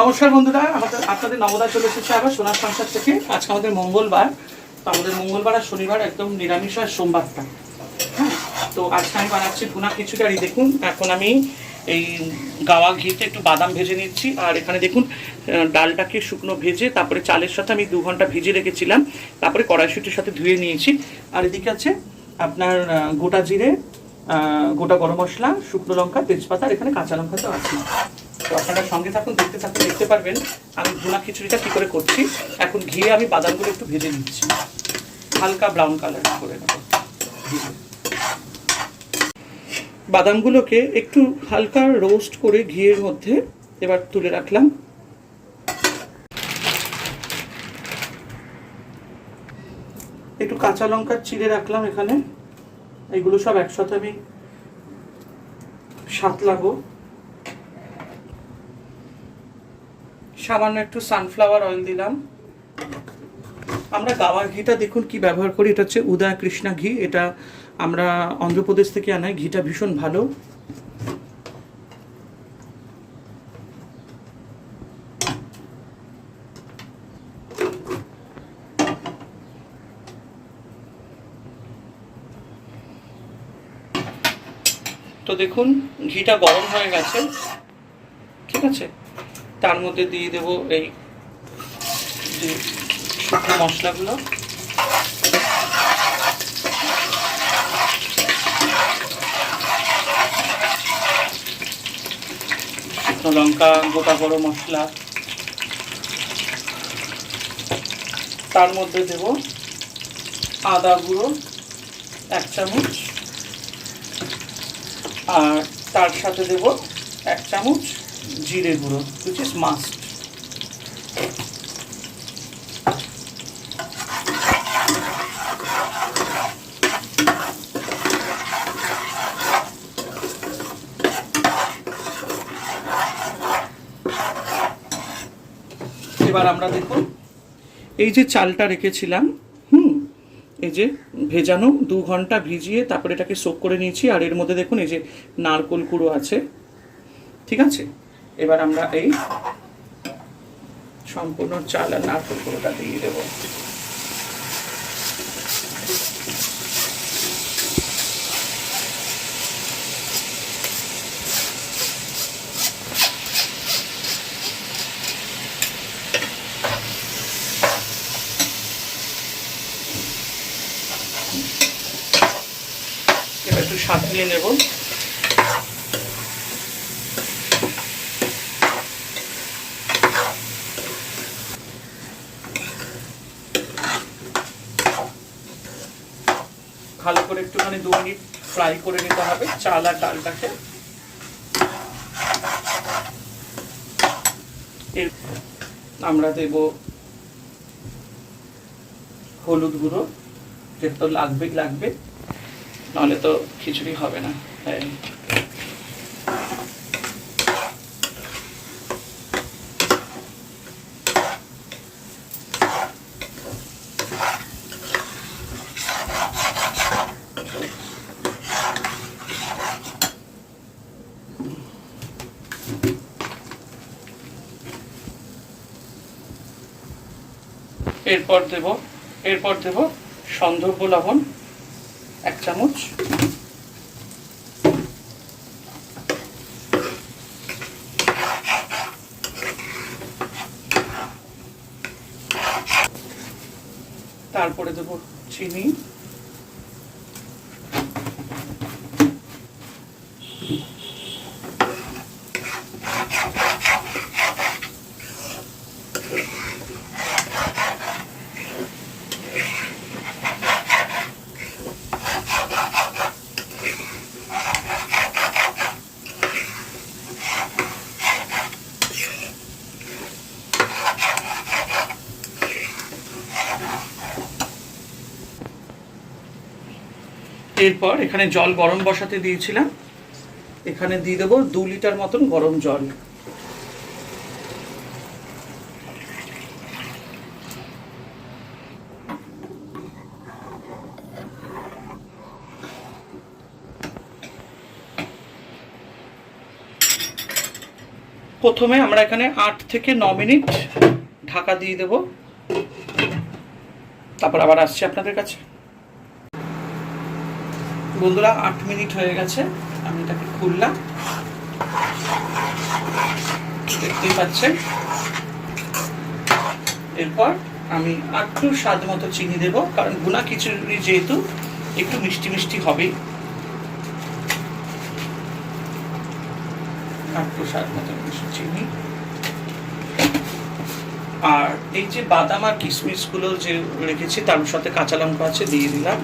নমস্কার বন্ধুরা, আপনাদের নবদা চলে এসেছে আবার সোনার সংসার থেকে। আজকে আমাদের মঙ্গলবার, তো আমাদের মঙ্গলবার আর শনিবার একদম নিরামিষ আর সোমবারটা। হ্যাঁ, তো আজকে আমি বানাচ্ছি ভুনা খিচুড়ি। আর দেখুন এখন আমি এই গাওয়া ঘিতে একটু বাদাম ভেজে নিচ্ছি। আর এখানে দেখুন ডালটাকে শুকনো ভেজে তারপরে চালের সাথে আমি 2 ঘন্টা ভিজিয়ে রেখেছিলাম, তারপরে কড়াইশুঁটির সাথে ধুয়ে নিয়েছি। আর এদিকে আছে আপনার গোটা জিরে, গোটা গরম মশলা, শুকনো লঙ্কা, তেজপাতা, আর এখানে কাঁচা লঙ্কা তো আছে। তো আপনারা সঙ্গে থাকুন, দেখতে পারবেন আমি ভুনা খিচুড়িটা কী করে করছি। এখন ঘিয়ে আমি বাদামগুলো একটু ভেজে নিচ্ছি, হালকা ব্রাউন কালার করে নেব। বাদামগুলোকে একটু হালকা রোস্ট করে ঘিয়ের মধ্যে এবার তুলে রাখলাম। একটু কাঁচা লঙ্কা চিড়ে রাখলাম এখানে। এগুলো সব একসাথে আমি সাঁতলাবো। সামান্য একটু সানফ্লাওয়ার অয়েল দিলাম। আমরা গাওয়া ঘিটা দেখুন কি ব্যবহার করি, এটা হচ্ছে উদয় কৃষ্ণা ঘি। এটা আমরা অন্ধ্রপ্রদেশ থেকে আনাই। ঘিটা ভীষণ ভালো। তো দেখুন ঘিটা গরম হয়ে গেছে, ঠিক আছে। তার মধ্যে দিয়ে দেবো এই যে শুকনো মশলাগুলো, শুকনো লঙ্কা, গোটা গরম মশলা। তার মধ্যে দেব আদা গুঁড়ো 1 চামচ, আর তার সাথে দেব 1 চামচ জিরে গুঁড়ো, which is must। এবার আমরা দেখুন এই যে চালটা রেখেছিলাম, এই যে ভেজানো 2 ঘন্টা ভিজিয়ে তারপরে এটাকে সোক করে নিয়েছি। আর এর মধ্যে দেখুন এই যে নারকোল কুড়ো আছে, ঠিক আছে। এবার আমরা এই সম্পূর্ণ চাল আর নারকোল কুড়োটা দিয়ে দেবো। এবার একটু সাঁতলিয়ে নেব। ভালো করে একটুখানি 2 মিনিট ফ্রাই করে নিতে হবে চাল আর ডালটাকে। আমরা দেব হলুদ গুঁড়ো, যেটা তো লাগবে, নাহলে তো খিচুড়ি হবে না। হ্যাঁ, এরপর দেব সন্ধর্ব লবণ 1 চামচ, তারপরে দেব চিনি, এরপর এখানে জল গরম বসাতে দিয়েছিলাম, এখানে দিয়ে দেবো 2 লিটার মতন গরম জল। প্রথমে আমরা এখানে 8 থেকে 9 মিনিট ঢাকা দিয়ে দেব, তারপর আবার আসছি আপনাদের কাছে। বন্ধুরা 8 মিনিট হয়ে গেছে, আমি এটাকে খুললাম, দেখতেই পাচ্ছেন। এরপর আমি একটু স্বাদ মতো চিনি দেব, কারণ ভুনা খিচুড়ি যেহেতু একটু মিষ্টি মিষ্টি হবেই। একটু স্বাদ মতো চিনি, আর এই যে বাদাম আর কিশমিশ গুলো যে রেখেছি তার সাথে কাঁচা লঙ্কা আছে, দিয়ে দিলাম।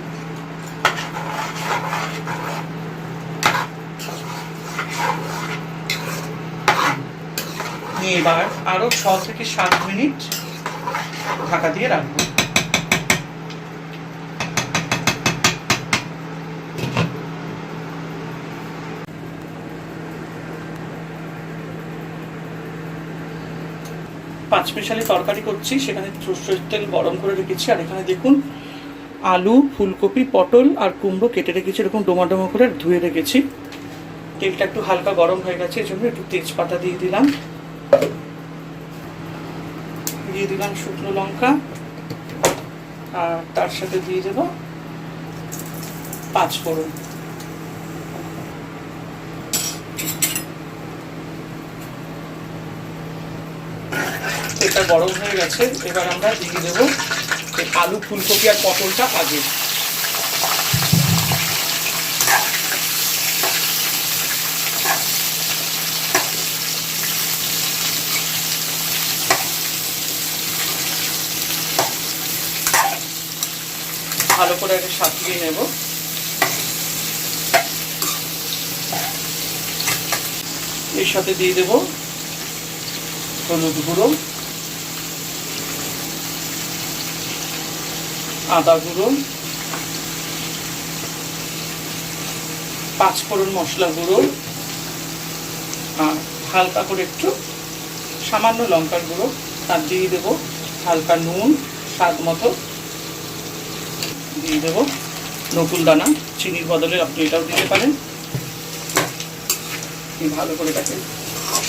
এবার আরো 6 থেকে 7 মিনিট ঢাকা দিয়ে রাখবো। 5 মিশালি তরকারি করছি, সেখানে সরষের তেল গরম করে রেখেছি। আর এখানে দেখুন আলু, ফুলকপি, পটল আর কুমড়ো কেটে রেখেছি, এরকম ডোমা ডোমা করে ধুয়ে রেখেছি। তেলটা একটু হালকা গরম হয়ে গেছে, এই জন্য একটু তেজপাতা দিয়ে দিলাম, দিয়ে দিলাম শুকনো লঙ্কা, আর তার সাথে দিয়ে দেব 5 ফোড়ন। তেলটা গরম হয়ে গেছে, এবার আমরা দিয়ে দেব আলু, ফুলকপি আর পটলটা আগে। ভালো করে আগে সাজিয়ে নেব। এর সাথে দিয়ে দেব হলুদ গুঁড়ো, আদা গুঁড়ো, 5 ফোড়ন মশলা গুঁড়ো, আর হালকা করে একটু সামান্য লঙ্কার গুঁড়ো, আর দিয়ে দেব হালকা নুন স্বাদ মতো, দিয়ে দেব নকুল দানা, চিনির বদলে আপনি এটাও দিতে পারেন। ভালো করে এটাকে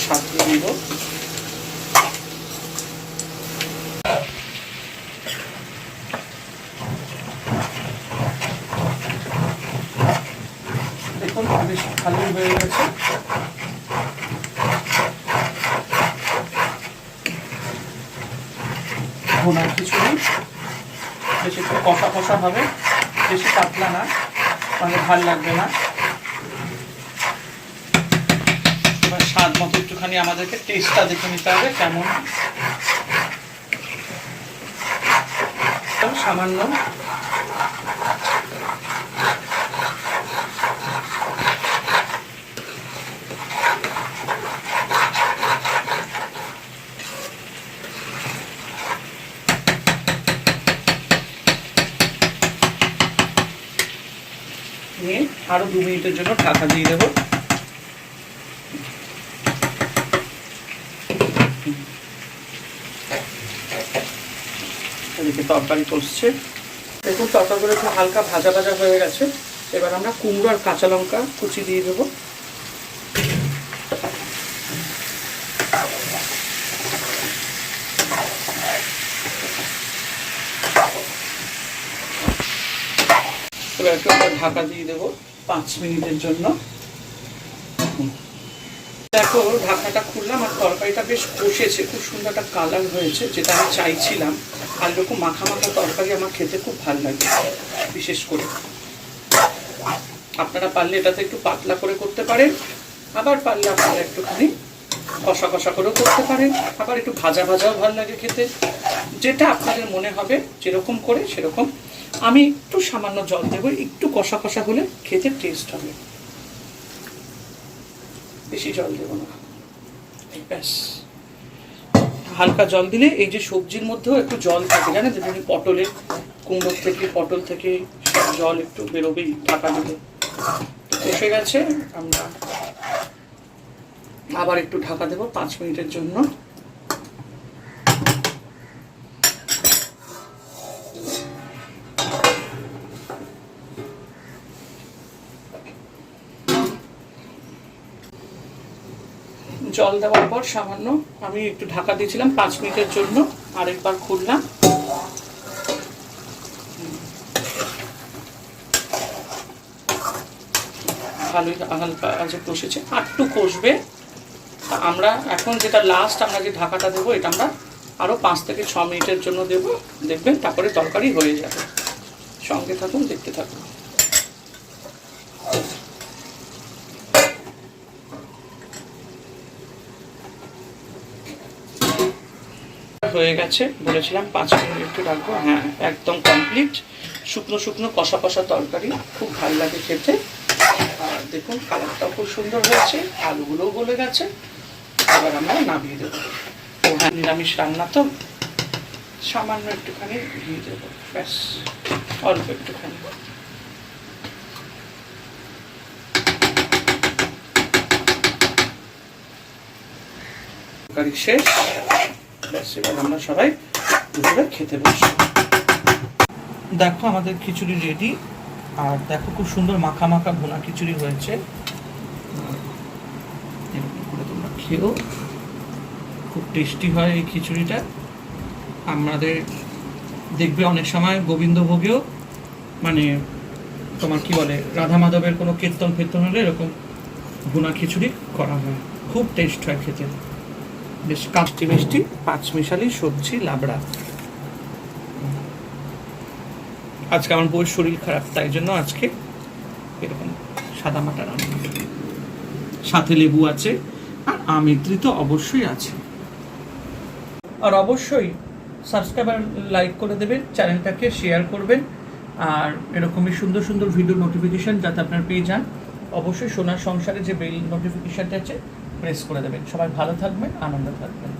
সাজিয়ে নেব। দেখুন বেশ ভালোই হয়ে গেছে। ভুনা খিচুড়ি বেশ একটু কষা কষা হবে, বেশি পাতলা না, মানে ভাল লাগবে না। এবার স্বাদ মতো একটুখানি আমাদেরকে টেস্টটা দেখে নিতে হবে কেমন। সামান্য নিয়ে আরো 2 মিনিটের জন্য ঢাকা দিয়ে দেবো। এদিকে তরকারি কষছে, দেখুন তরকারিগুলো একটু হালকা ভাজা ভাজা হয়ে গেছে। এবার আমরা কুমড়ো আর কাঁচা লঙ্কা কুচি দিয়ে দেবো। এবার একটু ঢাকা দিয়ে দেবো 5 মিনিটের জন্য। দেখো ঢাকনাটা খুললাম, আর তরকারিটা বেশ কষেছে, খুব সুন্দর একটা কালার হয়েছে, যেটা আমি চাইছিলাম। আর এরকম মাখা মাখা তরকারি আমার খেতে খুব ভালো লাগে। বিশেষ করে আপনারা পারলে এটাতে একটু পাতলা করে করতে পারেন, আবার পারলে আপনারা একটুখানি কষা কষা করেও করতে পারেন, আবার একটু ভাজা ভাজাও ভালো লাগে খেতে। যেটা আপনাদের মনে হবে যেরকম করে সেরকম। আমি একটু সামান্য জল দেবো, একটু কষা কষা হলে খেতে টেস্ট হবে, বেশি জল দেবো না। ব্যাস হালকা জল দিলে এই যে সবজির মধ্যেও একটু জল থাকে, জানেন, যেমন পটলের, কুমড়োর থেকে, পটল থেকে সব জল একটু বেরোবেই ঢাকা দিলে। কষে গেছে, আমরা আবার একটু ঢাকা দেবো 5 মিনিটের জন্য। জল দেওয়ার পর সামান্য আমি একটু ঢাকা দিয়েছিলাম 5 মিনিটের জন্য, আরেকবার খুললাম। ভালোই হালকা আজকে কষেছে, আর একটু কষবে। তা আমরা এখন যেটা লাস্ট আমরা যে ঢাকাটা দেবো, এটা আমরা আরও 5 থেকে 6 মিনিটের জন্য দেবো, দেখবেন তারপরে তরকারি হয়ে যাবে। সঙ্গে থাকুন, দেখতে থাকুন। হয়ে গেছে, বলেছিলাম 5 মিনিট একটু রাখবো। হ্যাঁ, একদম কমপ্লিট। শুকনো শুকনো কষা কষা তরকারি, খুব ভালো লাগে খেতে। আর দেখুন কালারটাও খুব সুন্দর হয়েছে, আলুগুলোও গলে গেছে। এবার আমরা নামিয়ে দেবো। ও হ্যাঁ, নিরামিষ রান্না তো সামান্য একটুখানি ঘি দেবো, ব্যাস, অল্প একটুখানি। তরকারি শেষ, ব্যাস, এবার আমরা সবাই দুপুরে খেতে বসি। দেখো আমাদের খিচুড়ি রেডি। আর দেখো খুব সুন্দর মাখা মাখা ভুনা খিচুড়ি হয়েছে। এরকম করে তোমরা খেও, খুব টেস্টি হয় এই খিচুড়িটা। আমাদের দেখবে অনেক সময় গোবিন্দভোগেও, মানে তোমার কি বলে, রাধা মাধবের কোনো কীর্তন ফীর্তন হলে এরকম ভুনা খিচুড়ি করা হয়, খুব টেস্ট হয় খেতে। বেশ কাষ্টি মিষ্টি 5 মিশালি সবজি লাবড়া। আজকে আমার বউয়ের শরীর খারাপ, তাই জন্য আজকে এরকম সাদা মাটা রান্না, সাথে লেবু আছে, আর আমৃত্রি তো অবশ্যই আছে। আর অবশ্যই সাবস্ক্রাইব আর লাইক করে দেবেন, চ্যানেলটাকে শেয়ার করবেন। আর এরকমই সুন্দর সুন্দর ভিডিও নোটিফিকেশান যাতে আপনার পেয়ে যান, অবশ্যই সোনার সংসারে যে বেল নোটিফিকেশানটা আছে প্রেস করে দেবেন। সবাই ভালো থাকবেন, আনন্দ থাকবেন।